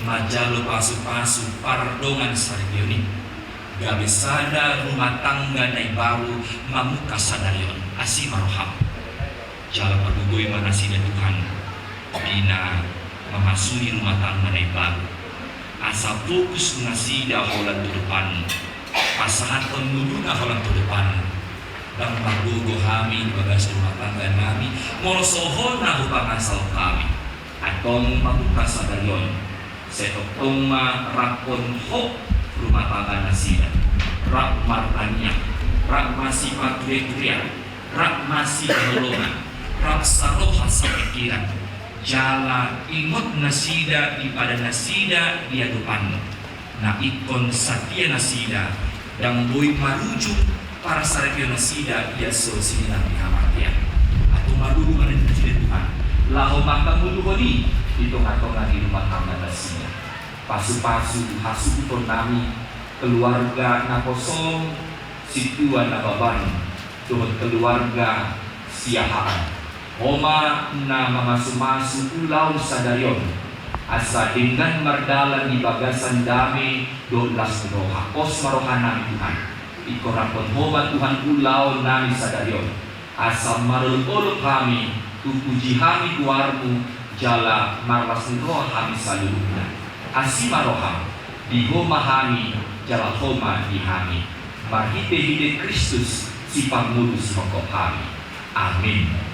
majalo pasu-pasu pardongan saripion gabesada rumah tangga na baru mamuka sadalion asimaroham jala padugoy manasida Tuhan bina memasuni rumah tangga na baru asa fokus ngasida holan to depan pasahan pengguna holan to depan dan magugo kami bagas rumah tangga nami molosohon na pangasal kami atong mamuka sadalion setotong rakon hok rumah tangga nasida rak martanya rak masih patria rak masih penolongan raksa roha sa pikiran. Jala ingot nasida di pada nasida dia depan. Na ikon satia nasida dan boy marujuk para sarapio nasida dia so sinilang dihamatia. Atau marujuk mana nasida Tuhan. Laho makamu duhoni itu ngatongan di rumah tangga nasida. Pasu-pasu hasu pun nami keluarga na kosong situan na baban tuhon keluarga siahaan. Homa na mga sumasu ulaw sa dayon asa dengan mardalan di bagasan dami 12 roha os marohan nami Tuhan ikorapon homa Tuhan ulaw nami sa dayon asa marulol kami tupuji kami kuarmu jala marlas roha kami saluruna asi maroha di homa kami jala homa di kami marhite-hite Kristus si pangmulus rokok kami. Amin.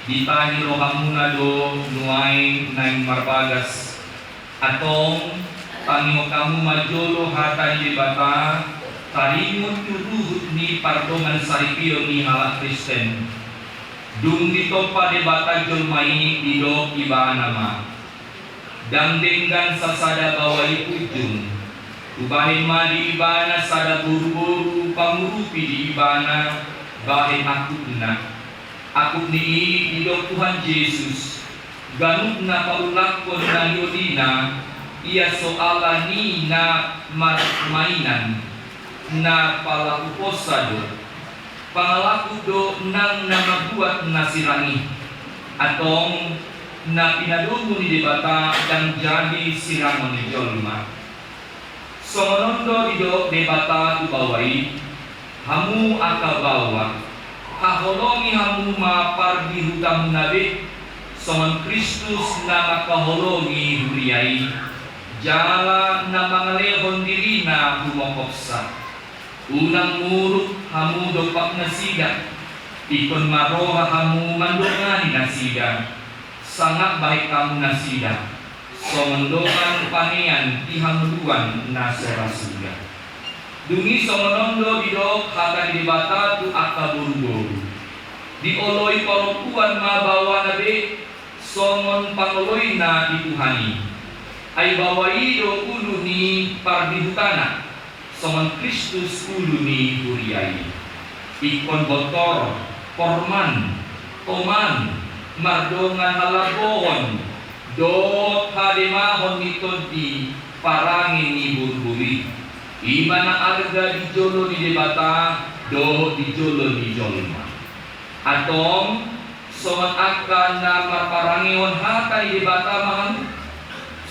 Ditani rohamuna do nuai naing marbagas atong panimo kamu majolo hata di bata tarimut turuhut ni pardongan saripio ni halak Kristen dung ditopa di bata jolmai idok iba nama dan dengan sasada bawai ujung ubahin ma di ibana sada buru-buru pamurupi di ibana bahin aku benar aku ni idok Tuhan Yesus ganuk na paulakon na yodina ia soala ni na mainan na palaku posado pangalaku do nang namabuat na sirangi atong na pinadumo ni debata dan jadi sirangon ni jolma somonondo idok debata ubawai hamu akabawa kaholongi hamu mapar di hutam nabi somon Kristus nama kaholongi huriai jala nama ngalehon dirina humokopsa unang muruk hamu dopak nasida ikon maroha hamu mandongani nasida sangat baik kamu nasida somon doan panean di hamuduan nasera suda Dungi somonondo didok hata di bata tu akaburu. Dioloi perempuan ma bawa nabe somon pangoloi na dituhani. Ai bawai do uluni pardihutana. Somon Kristus uluni huriai. Ikon botor, porman, toman, mardongan halabohon, dot hademahon mitod di parangin ni burburi. Imana arga di jolo di debata, do di jolo di jolma. Atong somat akan na marparangion hatay debata mahan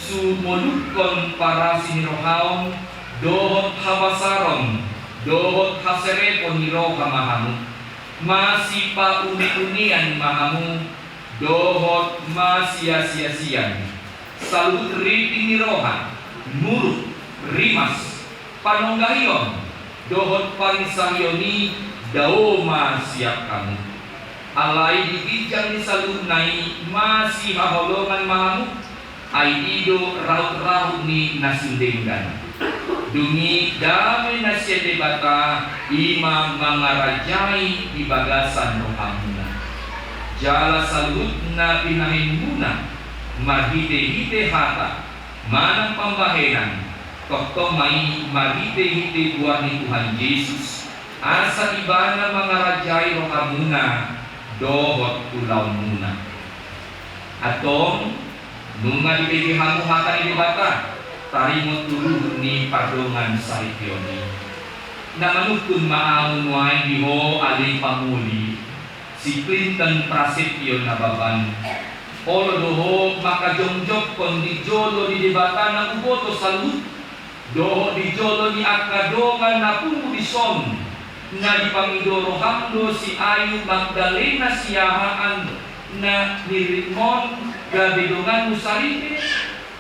sumolukon para sinirohaon dohot habasaron dohot haserepon niroha mahamu masih pa uni-unian mahamu dohot masia-sia-sian salut riti niroha muruk rimas panonggahion dohot parisahioni daoma siap kamu alai dipijang di salunai masih haholongan mahamu aido raut-raut ni nasundenggan dungi damai nasia debata imam mangarajai di bagasan rohamuna jala salutna pinahin muna marhite-hite hata manang pambahenan toktomai marhite-hite buah ni Tuhan Yesus asa ibana mangarajai rohamuna dohot pulau muna atong nunga dibegi hamu hata di bata tarimo tuluh ni pardongan saripioni namanukun maaun wain diho ali pamuli si Clinton Prasetyo nababan olo doho maka jongjok kon di jolo di debata na uboto salut doho di jolo ni akadongan na pungu di son na di pangidoro hamdo si Ayu Magdalena siyahaan na nirimon gabedongan musarite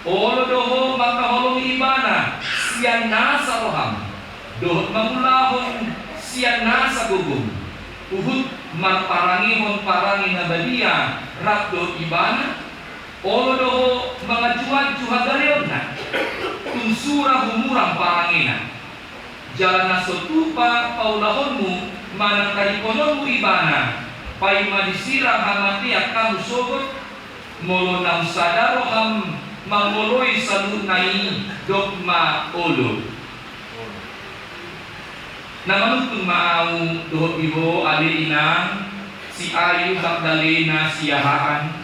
olo doho maka holong ibana siyan nasa roham dohot mamulahon siyan nasa gugum uhud marparangihon parangin na badia rakdo ibana olo doho mga juad juhagareon na tunsura humurang parangina jalan nasotupa paulahonmu manang karipononmu ibana pai madisirang hamatiak kamu sogot molo nang sadaro ham mangoloi salunai dogma olo namanutun mau dohot ibo ali inang si Ayu Magdalena siyahaan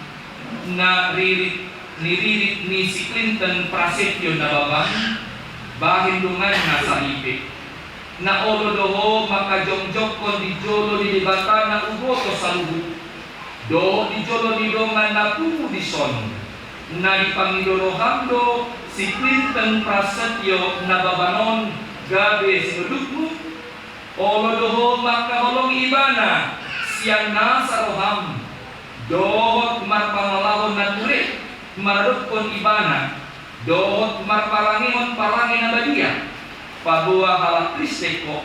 na niririt ni si Clinton Prasetyo na babang bahindungan na sa ipik na olo doho makajongjok kon di jolo di debata na uboto sa luhut do di jolo di dongan na pumu di son na di pangidoro hamdo si Clinton Prasetyo na babanon gabe sinudukmu olo doho makaholong ibana siyan nasa roham dohot marpangalahon na tulik marut kon ibana dohot marparangihon parangin na badia pabuah halak kristeko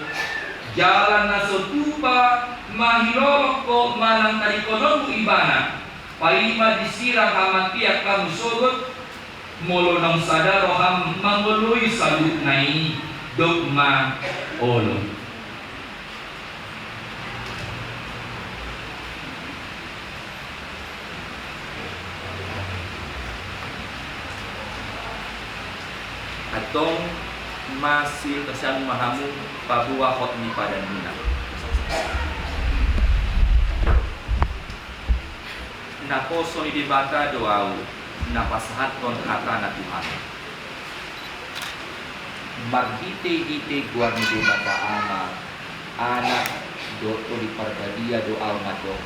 jalan nasotupa mahilolok ko manang tarikonomu ibana paima disirang hamatiak kamu sogot molo nang sadaro ham mangoloi salut nai dogma olo atong masih kesan mahamu pabuah hot ni padan mina nakoso ni dibata doau napasahat kon kata na Tuhan marhite-hite guar ni dibata ama anak doto di pargadia doa mato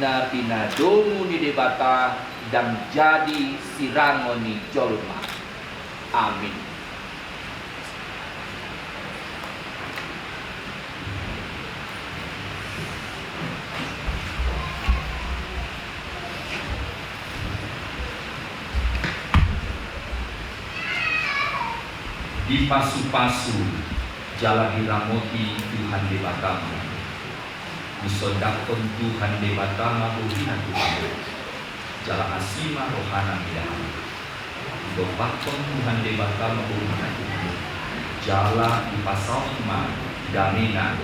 na pinadomu ni dibata dan jadi sirangon ni jolma amin. Di pasu-pasu jalan diramoti Tuhan debatamu disodakon Tuhan debatamu buhinan Tuhan jalan asima rohana midahamu dobakon Tuhan debatamu buhinan Tuhan jala ipasokma damina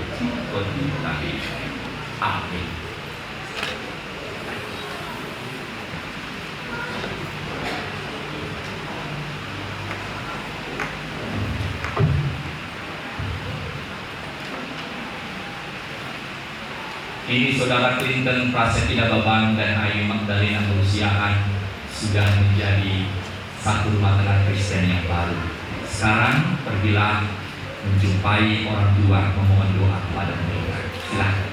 nabi. Amin. Ini Saudara Clinton Prasetya Babang dan Ayu Magdalena Berusiaan sudah menjadi satu rumah tangga Kristen yang baru. Sekarang pergilah menjumpai orang tua memohon doa kepada mereka. Silakan.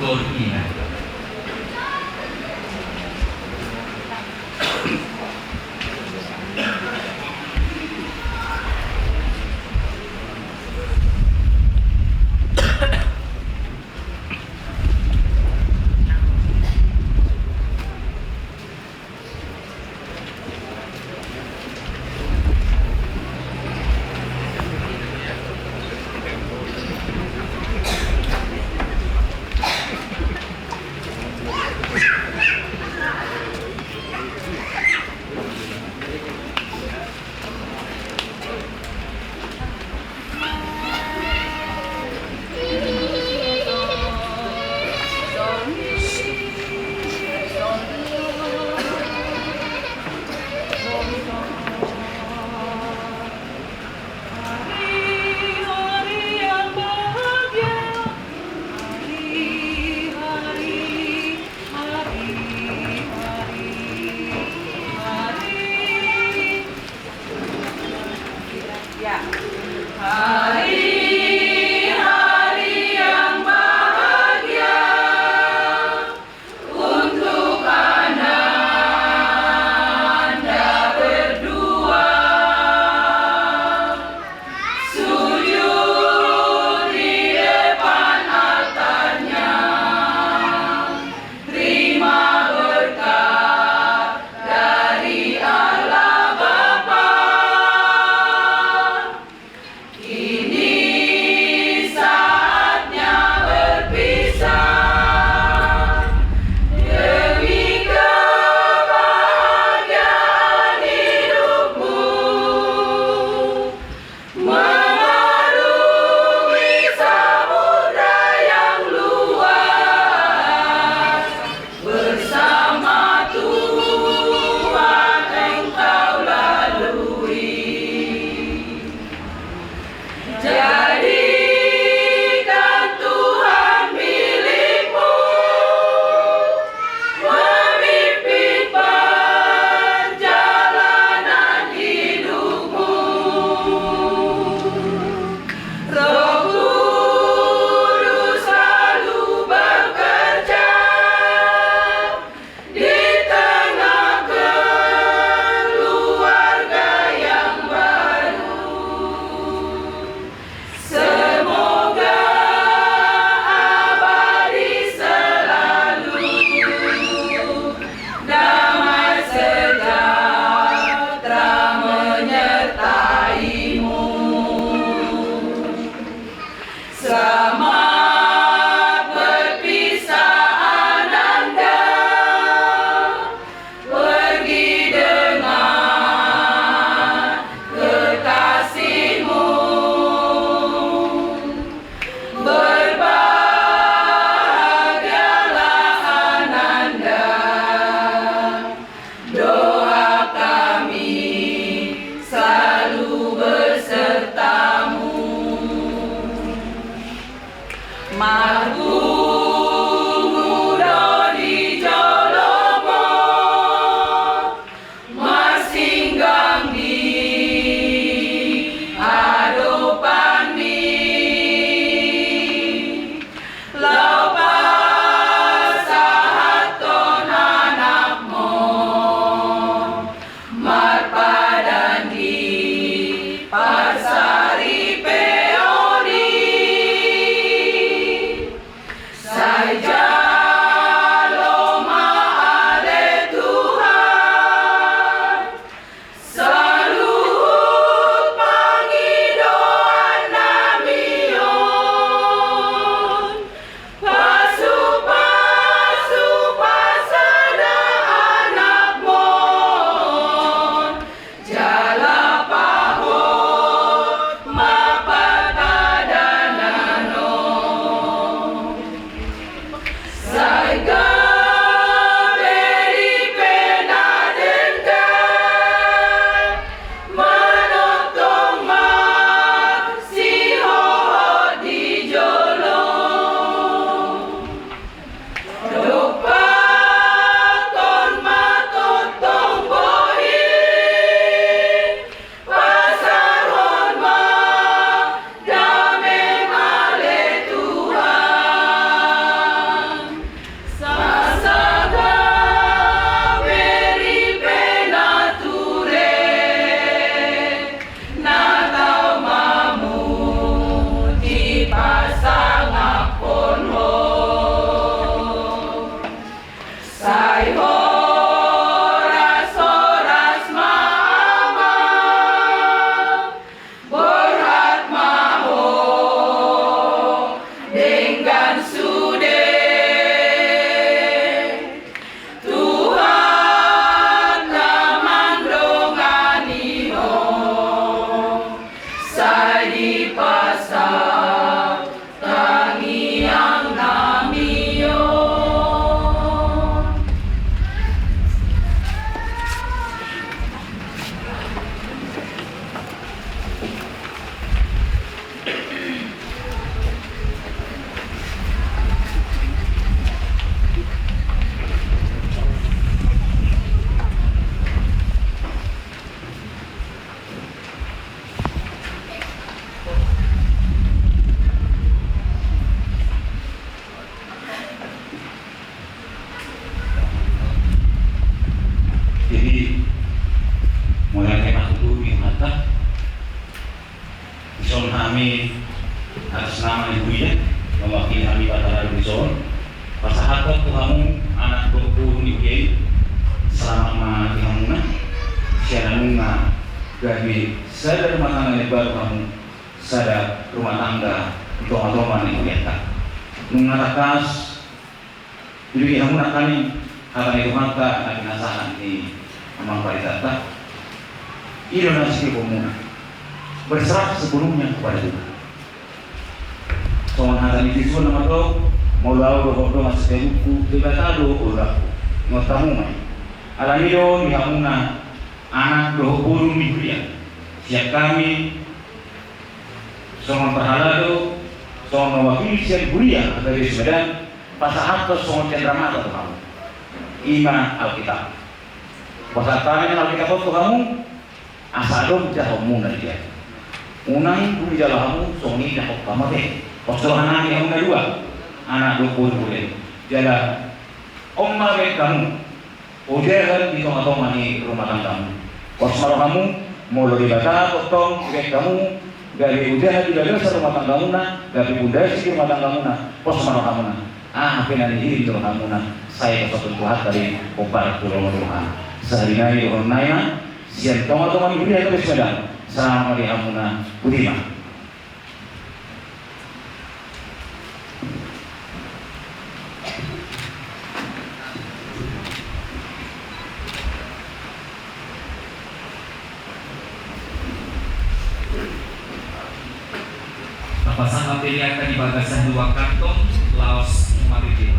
Cortina. kami atas nama Ibu ya, mewakili kami Batara Luzon, pasahabat Tuhanmu anak doku Ibu selamat mati hamuna, siaranunga gabi sada rumah tangga lebar kamu, sada rumah tangga doma-doma Ibu ya, nungarakas Ibu hamuna kami akan itu maka akan nasahan di amang paritata, Indonesia pemuda berserah sebelumnya kepada Tuhan. Soal hal ini semua nama tu, mau lalu doa masuk ke buku, kita tahu ulah ngotamu mai. Alamido di hamuna anak doa burung mikuya. Siap kami, soal perhalado, soal mewakili siap buria dari Medan, pasahat ke soal cendramata tu kamu. Iman Alkitab. Pasal Alkitab tu kamu, asalum jahamu nanti. Unang kung jalahamu songi na kamate. Pastoran namin ang dua anak dukun boleh. Jala omma be kamu. Ujaran di tong-tong ni rumah tanggamu. Pasmaro kamu molo di bata tong be kamu dari ujaran di dalam rumah tanggamu na, dari pundasi di rumah tanggamu na. Pasmaro kamu na. Pinani di rumah kamu na. Saya kesatuan Tuhan dari obat Tuhan. Sehari-hari orang naya siang tong-tong ni beri itu sepeda. Sama di hamuna Budima. Pasangan pilihan di bagasan dua kantong Laos Maritim.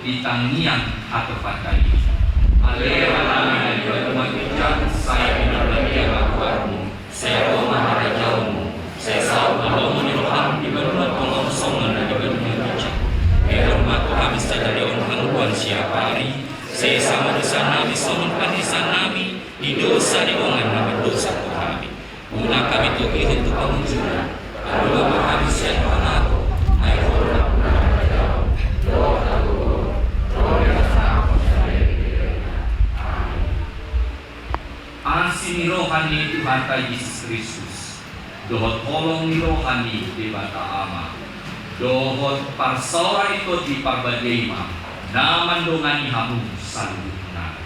di tangian atau pakai. Alera kami bermajujak saya pindah makwarmu, saya maharajamu, saya sahau abang menyuruham di berumat pengosongan dan di berumat bijak. Hermat kami sadari orang siapa hari, saya sama dosa nami, somun panisan nami, di dosa di ongan nami dosa kami. Guna kami tu hidup tu pengunjung, Allah menghabis yang mengaku, ayo orang Ansih rohani Tuhan Yesus Kristus, dohot tolong rohani di bata ama, dohot parsora itu di parbadema, naman dongani hamu salutna.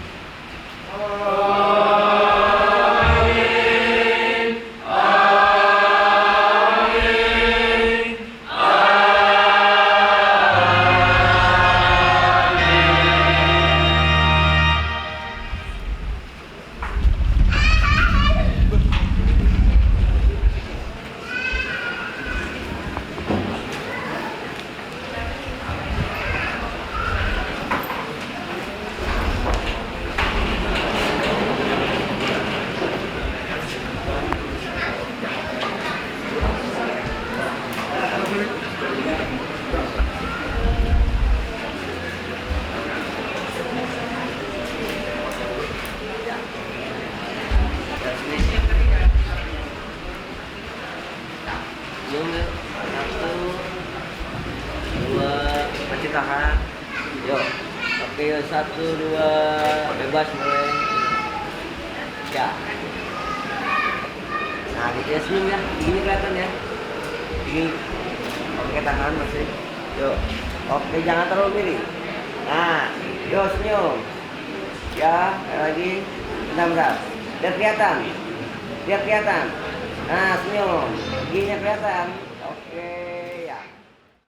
Tahan, yuk, oke, 1, 2, bebas mulai, ya. Nah, gitu ya, senyum ya, begini kelihatan ya, begini, oke, tahan masih, yuk, oke, jangan terlalu miring, nah, yuk senyum, ya, lagi, bentar, biar kelihatan, nah, senyum, giginya kelihatan.